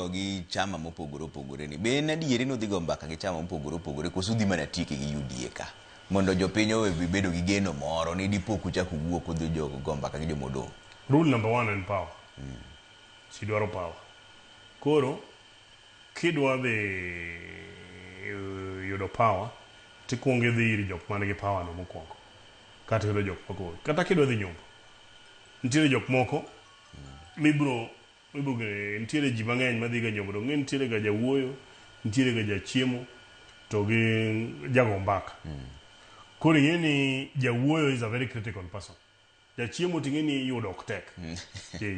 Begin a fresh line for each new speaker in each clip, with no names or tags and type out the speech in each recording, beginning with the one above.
gi chama mopogore opogore ni be na diere no dhigo mbaka gi chama mopogore opogore koso dhi mana tiki gi UDA ka mondo jopiny owe bedo gi geno moro ni dipo kuchako wuok odhi go mbaka gi jomodong.
Rule number 1 in power. Sidwaro power. Koro kidwa dhi yudo power tikuongo dhi ir jok man gi power no mokwongo. Kata yudo jok moko. Kata kidwa dhi nyombo. Nitiere jok moko mibro nitiere ji mang'eny madhi ga nyombo, ng'e nitiere ga jawuoyo, nitiere ga jachiemo to gi jago mbaka. Koro ing'e ni jawuoyo is a very critical person. Jachiemo ting'e ni yudo ok tek.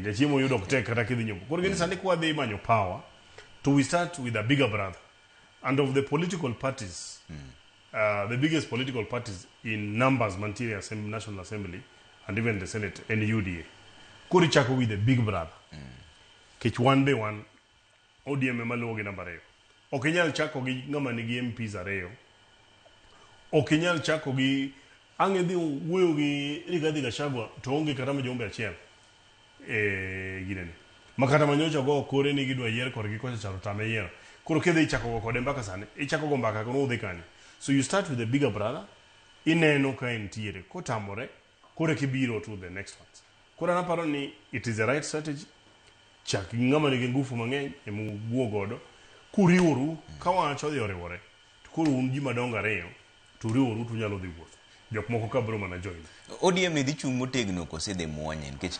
Jachiemo yudo ok tek kata kidhi nyombo. Koro ing'e ni sani kwa dhi manyo power, to we start with a bigger brother. And of the political parties, the biggest political parties in numbers, mantiere National Assembly, and even the Senate and UDA. Kuri chako with the big brother. Kech one by one, ODM emaluwo gi namba 2. Ok inyal chako gi ng'ama nigi MPs 2. Ok inyal chako gi ang'e dhi wuoyo gi Rigathi Gachagua to onge kata majombe achiel. Ginene. Makata manyocha go kore ni gidwa yier korgi kocha chalo tame yiero. Koro kidhi chako go kode mbaka sani, ichako go mbaka kono udhi kanye. So you start with the bigger brother, ineno ka entiere kotamore, kore kibiro to the next ones. Kora naparo ni it is the right strategy. Chak ng'ama nigi ngufu mang'eny emubuo godo. Kuriworu kawacho dhi oriwore. Koro un ji madongo 2 to riworu to nyalo dhi wuoth. Jok moko ka biro mana join.
ODM ni dhi chung' motegno kose dhi muonye nikech